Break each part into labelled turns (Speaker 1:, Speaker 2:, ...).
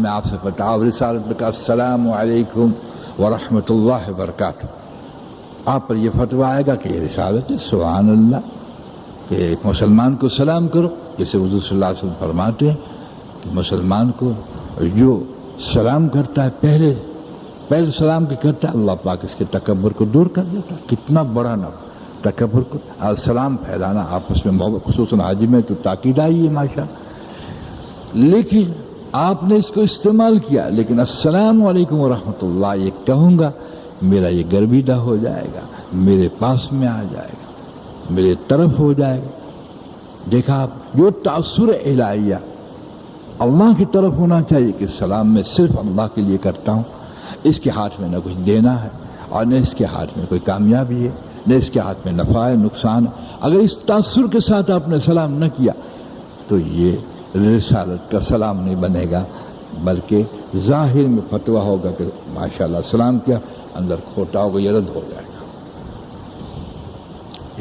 Speaker 1: میں آپ سے فتح رسالت میں کہا السلام علیکم ورحمۃ اللہ وبرکاتہ، آپ پر یہ فتویٰ آئے گا کہ یہ رسالت ہے، سبحان اللہ، کہ ایک مسلمان کو سلام کرو، جیسے حضور صلی اللہ علیہ وسلم فرماتے ہیں کہ مسلمان کو جو سلام کرتا ہے پہلے سلام کی کرتا ہے، اللہ پاک اس کے تکبر کو دور کر دیتا ہے۔ کتنا بڑا نہ تکبر کو اور سلام پھیلانا آپس میں محبت، خصوصاً حج میں تو تاکید آئی ہے ماشاء، لیکن آپ نے اس کو استعمال کیا، لیکن السلام علیکم ورحمۃ اللہ یہ کہوں گا میرا یہ گرویدہ ہو جائے گا، میرے پاس میں آ جائے گا، میرے طرف ہو جائے گا۔ دیکھا آپ، جو تاثر الہیہ اللہ کی طرف ہونا چاہیے کہ سلام میں صرف اللہ کے لیے کرتا ہوں، اس کے ہاتھ میں نہ کچھ دینا ہے اور نہ اس کے ہاتھ میں کوئی کامیابی ہے، نہ اس کے ہاتھ میں نفع ہے نقصان ہے۔ اگر اس تاثر کے ساتھ آپ نے سلام نہ کیا تو یہ رسالت کا سلام نہیں بنے گا، بلکہ ظاہر میں فتویٰ ہوگا کہ ماشاءاللہ سلام کیا، اندر کھوٹا ہوگا، یہ رد ہو جائے گا۔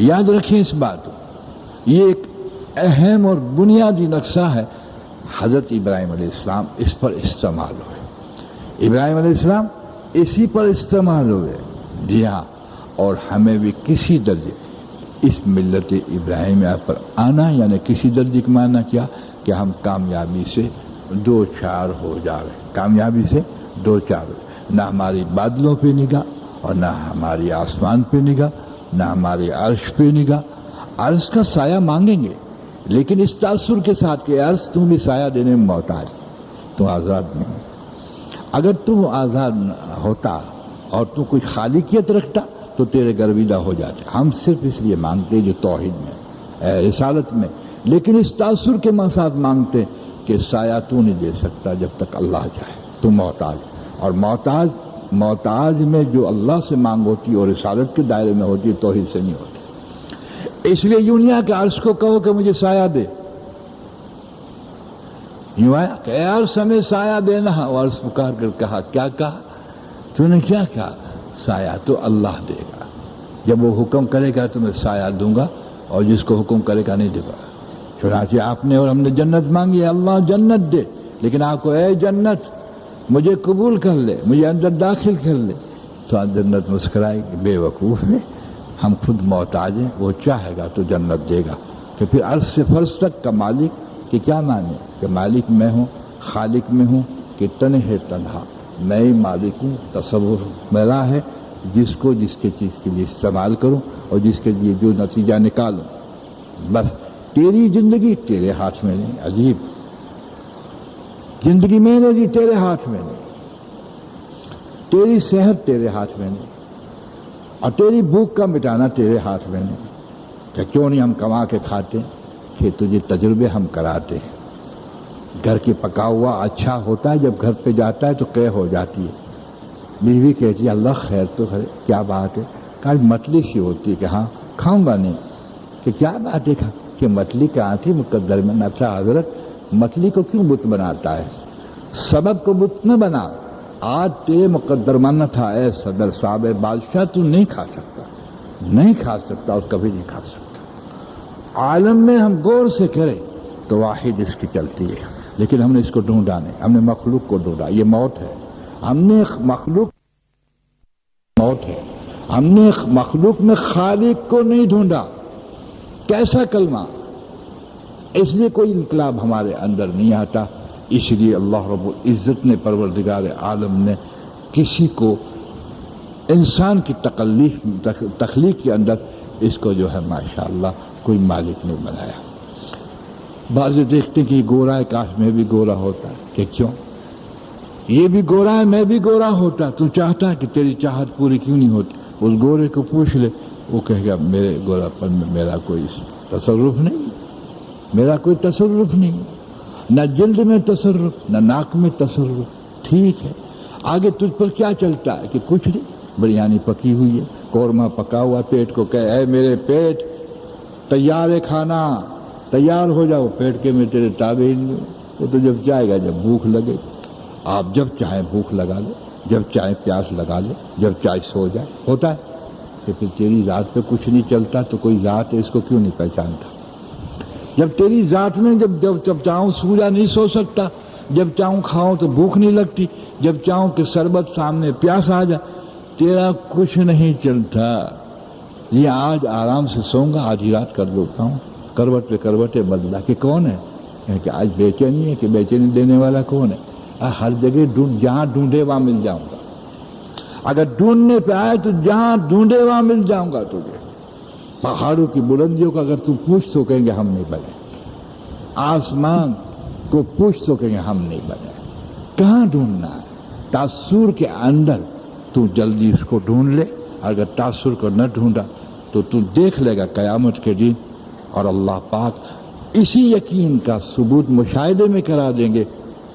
Speaker 1: یاد رکھیں اس بات کو، یہ ایک اہم اور بنیادی نقشہ ہے۔ حضرت ابراہیم علیہ السلام اس پر استعمال ہوئے، ابراہیم علیہ السلام اسی پر استعمال ہوئے، جی ہاں، اور ہمیں بھی کسی درجے اس ملت ابراہیمیہ پر آنا، یعنی کسی درجے کا معنی کیا کہ ہم کامیابی سے دو چار ہو جاوے، کامیابی سے دو چار ہو، نہ ہماری بادلوں پہ نگاہ اور نہ ہماری آسمان پہ نگاہ، نہ ہماری عرش پہ نگاہ۔ عرش کا سایہ مانگیں گے لیکن اس تاثر کے ساتھ کہ عرش تم بھی سایہ دینے میں محتاج، تم آزاد نہیں۔ اگر تم آزاد ہوتا اور تم کوئی خالقیت رکھتا تو تیرے گرویدہ ہو جاتے۔ ہم صرف اس لیے مانگتے جو توحید میں، رسالت میں، لیکن اس تاثر کے ساتھ مانگتے کہ سایہ تو نہیں دے سکتا جب تک اللہ چاہے، تو محتاج، اور محتاج میں جو اللہ سے مانگ ہوتی اور رسالت کے دائرے میں ہوتی ہے، توحید سے نہیں ہوتی۔ اس لیے یونیا کے عرش کو کہو کہ مجھے سایہ دے، یوں آیا کہ اے عرش ہمیں سایہ دینا، اور عرش پکار کر کہا، کیا کہا تو نے؟ کیا کہا؟ سایہ تو اللہ دے گا، جب وہ حکم کرے گا تو میں سایہ دوں گا، اور جس کو حکم کرے گا نہیں دے گا۔ چنانچہ آپ نے اور ہم نے جنت مانگی ہے، اللہ جنت دے، لیکن آپ کو اے جنت مجھے قبول کر لے، مجھے اندر داخل کر لے، تو جنت مسکرائے گی، بے وقوف ہے، ہم خود محتاج ہیں، وہ چاہے گا تو جنت دے گا۔ تو پھر عرش سے فرش تک کا مالک کہ کیا مانے کہ مالک میں ہوں، خالق میں ہوں کہ تنہا تنہا میں ہی مالک ہوں، تصور میرا ہے، جس کو جس کے چیز کے لیے استعمال کروں اور جس کے لیے جو نتیجہ نکالوں، بس تیری زندگی تیرے ہاتھ میں نہیں۔ عجیب، زندگی میں نے جی تیرے ہاتھ میں نہیں، تیری صحت تیرے ہاتھ میں نہیں، اور تیری بھوک کا مٹانا تیرے ہاتھ میں نہیں۔ کہ کیوں نہیں ہم کما کے کھاتے کہ تجھے تجربے ہم کراتے ہیں۔ گھر کی پکا ہوا اچھا ہوتا ہے، جب گھر پہ جاتا ہے تو قے ہو جاتی ہے، بیوی کہتی ہے اللہ خیر تو ہے، کیا بات ہے؟ کہا متلی سی ہوتی ہے کہ ہاں کھاؤں گا نہیں، کہ کیا بات ہے کہ متلی کہاں تھی مقدر میں؟ اچھا حضرت متلی کو کیوں بت بناتا ہے؟ سبب کو بت نہ بنا، آج تیرے مقدر میں نہ تھا، اے صدر صاحب بادشاہ تو نہیں کھا سکتا، نہیں کھا سکتا اور کبھی نہیں کھا سکتا۔ عالم میں ہم غور سے کریں تو واحد اس کی چلتی ہے، لیکن ہم نے اس کو ڈھونڈا نہیں، ہم نے مخلوق کو ڈھونڈا، یہ موت ہے۔ ہم نے مخلوق موت ہے، ہم نے مخلوق میں خالق کو نہیں ڈھونڈا۔ کیسا کلمہ! اس لیے کوئی انقلاب ہمارے اندر نہیں آتا، اس لیے اللہ رب العزت نے، پروردگار عالم نے کسی کو انسان کی تخلیق کے اندر اس کو جو ہے ماشاءاللہ کوئی مالک نہیں بنایا۔ بعض دیکھتے کہ یہ گورا ہے، کاش میں بھی گورا ہوتا، کہ کیوں یہ بھی گورا ہے میں بھی گورا ہوتا، تو چاہتا ہے کہ تیری چاہت پوری کیوں نہیں ہوتی؟ اس گورے کو پوچھ لے، وہ کہے گا میرے گورا پن میں میرا کوئی تصرف نہیں، میرا کوئی تصرف نہیں، نہ جلد میں تصرف، نہ ناک میں تصرف۔ ٹھیک ہے، آگے تجھ پر کیا چلتا ہے؟ کہ کچھ نہیں، بریانی پکی ہوئی ہے، قورمہ پکا ہوا، پیٹ کو کہے اے میرے پیٹ تیار ہے کھانا، تیار ہو جاؤ، پیٹ کے میں تیرے تابع ہی نہیں ہوں۔ وہ تو جب چاہے گا، جب بھوک لگے، آپ جب چاہیں بھوک لگا لے، جب چاہیں پیاس لگا لے، جب چاہے سو جائے، ہوتا ہے کہ پھر تیری ذات پہ کچھ نہیں چلتا تو کوئی ذات ہے اس کو کیوں نہیں پہچانتا؟ جب تیری ذات میں جب چاہوں سو جا نہیں سو سکتا جب چاہوں کھاؤں تو بھوک نہیں لگتی، جب چاہوں کہ شربت سامنے پیاس آ جائے، تیرا کچھ نہیں چلتا۔ یہ آج آرام سے سوؤں گا، آج ہی رات کر دیتا ہوں، کروٹ پہ کروٹیں بدلا کہ کون ہے کہ آج بےچینی ہے، کہ بےچینی دینے والا کون ہے؟ ہر جگہ جہاں ڈھونڈے وہاں مل جاؤں گا، اگر ڈھونڈنے پہ آئے تو جہاں ڈھونڈے وہاں مل جاؤں گا تجھے۔ پہاڑوں کی بلندیوں کو اگر تو پوچھ تو کہیں گے ہم نہیں بنے، آسمان کو پوچھ تو کہیں گے ہم نہیں بنے۔ کہاں ڈھونڈنا ہے؟ تاثر کے اندر تو جلدی اس کو ڈھونڈ لے، اگر تاثر کو نہ ڈھونڈا تو تو دیکھ لے گا قیامت کے دن، اور اللہ پاک اسی یقین کا ثبوت مشاہدے میں کرا دیں گے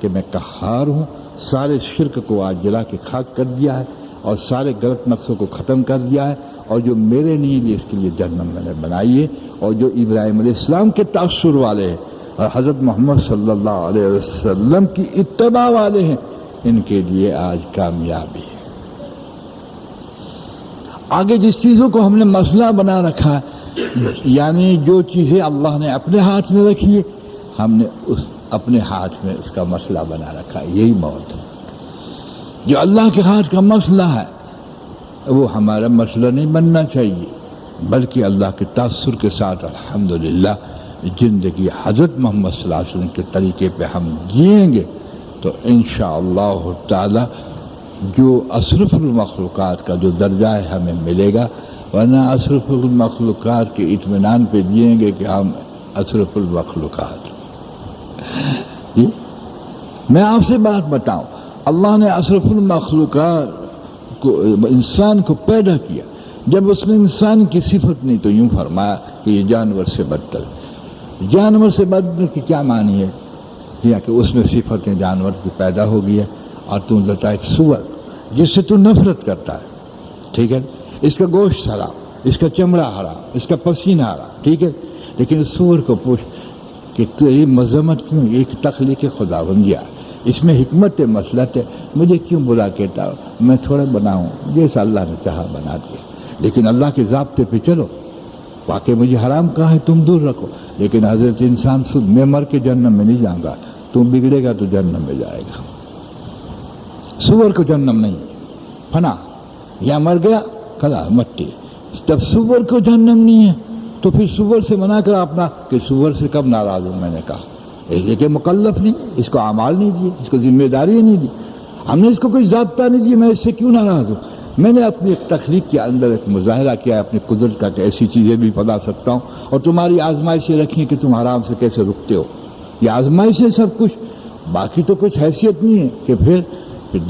Speaker 1: کہ میں قہار ہوں، سارے شرک کو آج جلا کے خاک کر دیا ہے، اور سارے غلط نقصوں کو ختم کر دیا ہے، اور جو میرے نہیں لیے اس کے لیے جہنم میں نے بنائی ہے، اور جو ابراہیم علیہ السلام کے تاثر والے ہیں اور حضرت محمد صلی اللہ علیہ وسلم کی اتباع والے ہیں، ان کے لیے آج کامیابی ہے۔ آگے جس چیزوں کو ہم نے مسئلہ بنا رکھا ہے، یعنی جو چیزیں اللہ نے اپنے ہاتھ میں رکھی ہے، ہم نے اپنے ہاتھ میں اس کا مسئلہ بنا رکھا ہے، یہی موت ہے۔ جو اللہ کے ہاتھ کا مسئلہ ہے وہ ہمارا مسئلہ نہیں بننا چاہیے، بلکہ اللہ کے تاثر کے ساتھ الحمدللہ زندگی حضرت محمد صلی اللہ علیہ وسلم کے طریقے پہ ہم جئیں گے تو انشاءاللہ تعالی جو اشرف المخلوقات کا جو درجہ ہے ہمیں ملے گا، ورنہ اشرف المخلوقات کے اطمینان پہ جئیں گے کہ ہم اشرف المخلوقات۔ میں آپ سے بات بتاؤں، اللہ نے اشرف المخلوقات کو، انسان کو پیدا کیا، جب اس نے انسان کی صفت نہیں تو یوں فرمایا کہ یہ جانور سے بدتر۔ جانور سے بدتر کی کیا معنی ہے؟ یا کہ اس میں صفتیں جانور کی پیدا ہو گئی ہے، اور تو لتا ایک سور جس سے تو نفرت کرتا ہے، ٹھیک ہے، اس کا گوشت حرام، اس کا چمڑا حرام، اس کا پسینہ حرام، ٹھیک ہے، لیکن سور کو پوچھ کہ تیری مذمت کیوں؟ ایک تخلیق خداوندیہ، اس میں حکمت مسلط ہے، مجھے کیوں برا کہتا ہو؟ میں تھوڑا بناؤں جیسا اللہ نے چاہا بنا دیا، لیکن اللہ کے ضابطے پہ چلو۔ واقعی مجھے حرام کہا ہے تم دور رکھو، لیکن حضرت انسان سود، میں مر کے جہنم میں نہیں جاؤں گا، تم بگڑے گا تو جہنم میں جائے گا۔ سور کو جہنم نہیں، فنا، یا مر گیا کلا مٹی۔ جب سور کو جہنم نہیں ہے تو پھر سور سے منع کرا اپنا کہ سور سے کب ناراض ہوں؟ میں نے کہا اس لیے کہ مکلف نہیں، اس کو اعمال نہیں دیے، اس کو ذمہ داری نہیں دی، ہم نے اس کو کوئی ضابطہ نہیں دیا، میں اس سے کیوں ناراض ہوں؟ میں نے اپنی ایک تخلیق کے اندر ایک مظاہرہ کیا ہے اپنی قدرت کا کہ ایسی چیزیں بھی بتا سکتا ہوں، اور تمہاری آزمائشیں رکھی کہ تم آرام سے کیسے رکتے ہو، یہ آزمائش ہے سب کچھ، باقی تو کچھ حیثیت نہیں ہے کہ پھر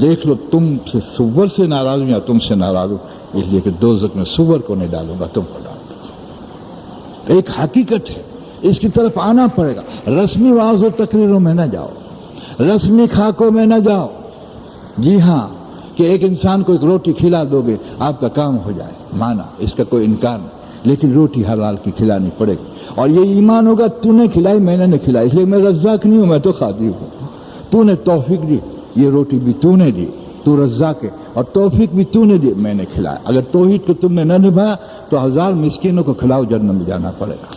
Speaker 1: دیکھ لو تم سے سور سے ناراض ہوں یا تم سے ناراض ہوں، اس لیے کہ دوزخ میں سور کو نہیں ڈالوں گا، تم کو ڈالوں گا۔ ایک حقیقت ہے، اس کی طرف آنا پڑے گا۔ رسمی وعظ و تقریروں میں نہ جاؤ، رسمی خاکوں میں نہ جاؤ، جی ہاں، کہ ایک انسان کو ایک روٹی کھلا دو گے آپ کا کام ہو جائے، مانا اس کا کوئی انکار نہیں، لیکن روٹی حلال کی کھلانی پڑے گی، اور یہ ایمان ہوگا تو نے کھلائی میں نے نہیں کھلائی، اس لیے میں رزاق نہیں ہوں، میں تو خادم ہوں، تو نے توفیق دی، یہ روٹی بھی تو نے دی، تو رزاق ہے، اور توفیق بھی تو نے دی، میں نے کھلایا۔ اگر توحید کو تم نے نہ نبھایا تو 1000 مسکینوں کو کھلاؤ، جنت میں جانا پڑے گا،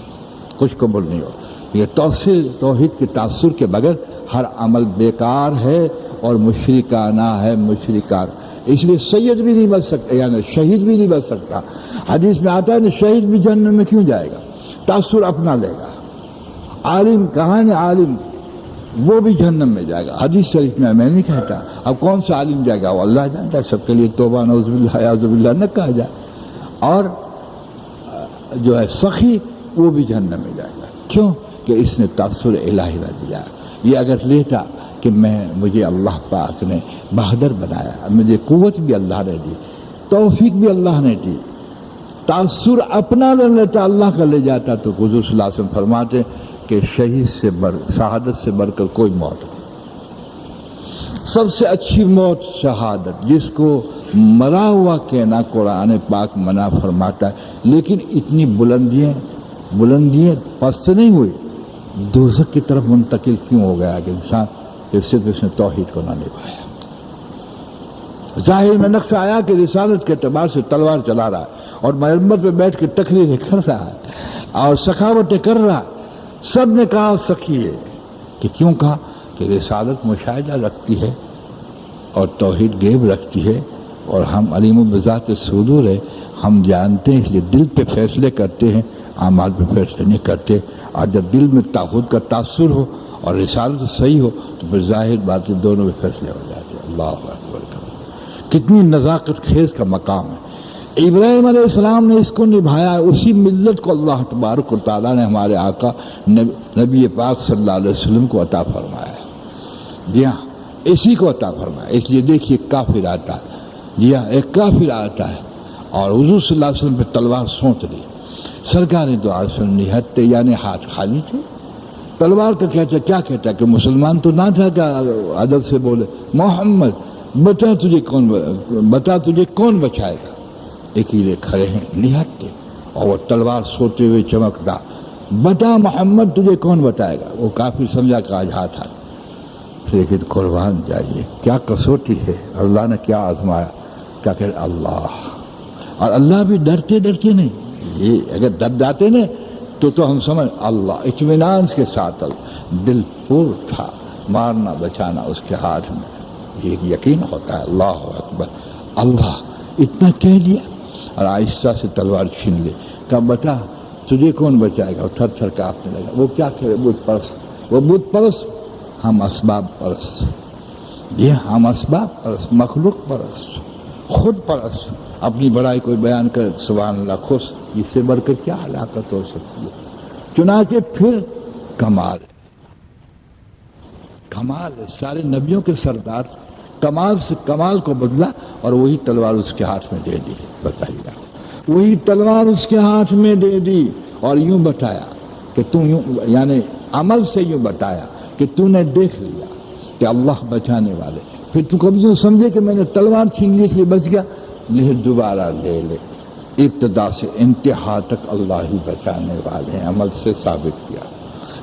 Speaker 1: کچھ قبول نہیں ہو۔ یہ توحید کے تاثر کے بغیر ہر عمل بیکار ہے اور مشرکانہ ہے، مشرکان، اس لیے سید بھی نہیں بچ سکتا، یعنی شہید بھی نہیں بچ سکتا۔ حدیث میں آتا ہے کہ شہید بھی جنت میں کیوں جائے گا؟ تاثر اپنا لے گا۔ عالم کہاں ہے؟ عالم وہ بھی جہنم میں جائے گا، حدیث شریف میں نہیں کہتا۔ اب کون سا عالم جائے گا وہ اللہ جانتا ہے، سب کے لیے توبہ نعوذ باللہ اعوذ باللہ نہ کہا جائے، اور جو ہے سخی وہ بھی جہنم میں جائے گا، کیوں کہ اس نے تاثر الہی نہ دیا۔ یہ اگر لیتا کہ مجھے اللہ پاک نے بہادر بنایا، مجھے قوت بھی اللہ نے دی، توفیق بھی اللہ نے دی، تاثر اپنا لے لیتا، اللہ کا لے جاتا، تو حضور صلی اللہ علیہ وسلم فرماتے کہ شہید سے شہادت سے بڑھ کر کوئی موت نہیں۔ سب سے اچھی موت شہادت، جس کو مرا ہوا کہنا قرآن پاک منع فرماتا ہے، لیکن اتنی بلندیاں پست نہیں ہوئی، دوزخ کی طرف منتقل کیوں ہو گیا کہ انسان کہ صرف اس نے توحید کو نہ نبھایا۔ ظاہر میں نقص آیا کہ رسالت کے اعتبار سے تلوار چلا رہا ہے اور منبر پہ بیٹھ کے تقریریں کر رہا ہے اور سخاوتیں کر رہا ہے، سب نے کہا سخی ہے، کہ کیوں کہا کہ رسالت مشاہدہ رکھتی ہے اور توحید غیب رکھتی ہے، اور ہم علیم بذات صدور ہے، ہم جانتے ہیں، اس لیے دل پہ فیصلے کرتے ہیں، اعمال پہ فیصلے نہیں کرتے۔ اور جب دل میں طاغوت کا تاثر ہو اور رسالت صحیح ہو تو پھر ظاہر بات دونوں میں فیصلے ہو جاتے ہیں۔ اللہ اکبر، کتنی نزاکت خیز کا مقام ہے۔ ابراہیم علیہ السلام نے اس کو نبھایا، اسی ملت کو اللہ تبارک و تعالیٰ نے ہمارے آقا نبی پاک صلی اللہ علیہ وسلم کو عطا فرمایا۔ جی ہاں، اسی کو عطا فرمایا۔ اس لیے دیکھیے کافر آتا ہے، جی ہاں ایک کافر آتا ہے اور حضور صلی اللہ علیہ وسلم پہ تلوار سونت لی، سرکار دو علیہ وسلم ہتھے یعنی ہاتھ خالی تھے، تلوار کا کہتا کیا کہتا کہ مسلمان تو نہ تھا، کہ عدد سے بولے محمد بتا تجھے کون بچائے گا؟ ایک ہی کھڑے ہیں نہتے اور وہ تلوار سوتے ہوئے چمکتا، بتا محمد تجھے کون بتائے گا؟ وہ کافی سمجھا کہ آج ہاتھ آئے، لیکن قربان جائیے کیا کسوٹی ہے، اللہ نے کیا آزمایا، کیا کہ اللہ، اور اللہ بھی ڈرتے نہیں، یہ اگر ڈر جاتے نا تو ہم سمجھ اللہ اطمینان کے ساتھ دل پور تھا، مارنا بچانا اس کے ہاتھ میں، یہ یقین ہوتا ہے۔ اللہ اکبر، اللہ اتنا کہہ دیا اور آہستہ سے تلوار چھین لی، کہا بتا تجھے کون بچائے گا؟ تھر تھر کانپنے لگا۔ وہ کیا کرے؟ بت پرست، وہ بت پرست، ہم اسباب پرست، یہ ہم اسباب پرست، مخلوق پرست، خود پرست، اپنی بڑائی کوئی بیان کرے سبحان اللہ خوش، اس سے بڑھ کر کیا ہلاکت ہو سکتی ہے؟ چنانچہ پھر کمال ہے، سارے نبیوں کے سردار کمال سے کمال کو بدلا اور وہی تلوار اس کے ہاتھ میں دے دی۔ بتائیے، وہی تلوار اس کے ہاتھ میں دے دی اور یوں بتایا کہ تم یوں، یعنی عمل سے یوں بتایا کہ تو نے دیکھ لیا کہ اللہ بچانے والے، پھر تو کبھی یوں سمجھے کہ میں نے تلوار چھین لی اس لیے بچ گیا، نہیں، دوبارہ لے لے، ابتدا سے انتہا تک اللہ ہی بچانے والے ہیں، عمل سے ثابت کیا۔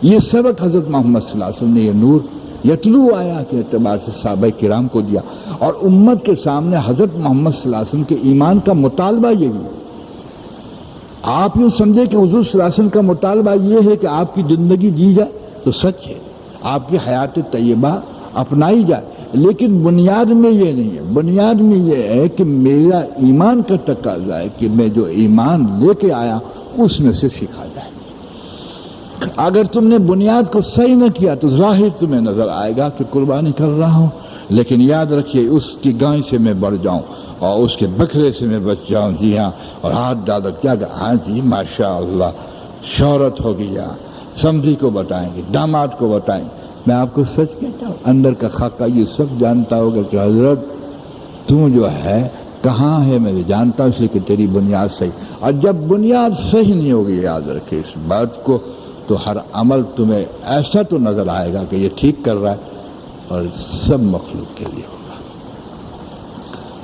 Speaker 1: یہ سبق حضرت محمد صلی اللہ علیہ وسلم نے، یہ نور یتلو آیا کے اعتبار سے صحابہ کرام کو دیا، اور امت کے سامنے حضرت محمد صلی اللہ علیہ وسلم کے ایمان کا مطالبہ یہی ہے۔ آپ یوں سمجھے کہ حضور صلی اللہ علیہ وسلم کا مطالبہ یہ ہے کہ آپ کی زندگی جی جائے تو سچ ہے، آپ کی حیات طیبہ اپنائی جائے، لیکن بنیاد میں یہ نہیں ہے، بنیاد میں یہ ہے کہ میرا ایمان کا تقاضا ہے کہ میں جو ایمان لے کے آیا اس میں سے سکھا جائے۔ اگر تم نے بنیاد کو صحیح نہ کیا تو ظاہر تمہیں نظر آئے گا کہ قربانی کر رہا ہوں، لیکن یاد رکھیے اس کی گائے سے میں بڑھ جاؤں اور اس کے بکرے سے میں بچ جاؤں، جی ہاں، اور ہاتھ ڈالو کیا کہ ہاں جی ماشاء اللہ شہرت ہوگی، یہاں سمجھی کو بتائیں گے، داماد کو بتائیں گے۔ میں آپ کو سچ کہتا ہوں، اندر کا خاکہ یہ سب جانتا ہوگا کہ حضرت تو جو ہے کہاں ہے، میں جانتا ہوں، اس لیے کہ تیری بنیاد صحیح، اور جب بنیاد صحیح نہیں ہوگی یاد رکھے اس بات کو، تو ہر عمل تمہیں ایسا تو نظر آئے گا کہ یہ ٹھیک کر رہا ہے، اور سب مخلوق کے لیے ہوگا۔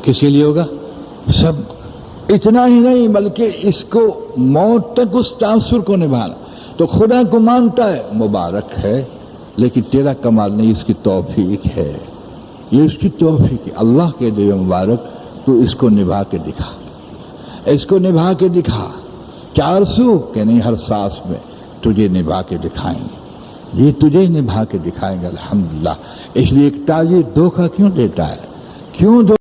Speaker 1: کس کے لیے ہوگا؟ سب۔ اتنا ہی نہیں بلکہ اس کو موت تک اس تاثر کو نبھانا، تو خدا کو مانتا ہے مبارک ہے، لیکن تیرا کمال نہیں، اس کی توفیق ہے، یہ اس کی توفیق ہے۔ اللہ کے دے مبارک تو اس کو نبھا کے دکھا، اس کو نبھا کے دکھا، 400 کہ نہیں ہر سانس میں تجھے نبھا کے دکھائیں گے، یہ تجھے نبھا کے دکھائیں گے الحمدللہ۔ اس لیے ایک تاجر دھوکہ کیوں دیتا ہے؟ کیوں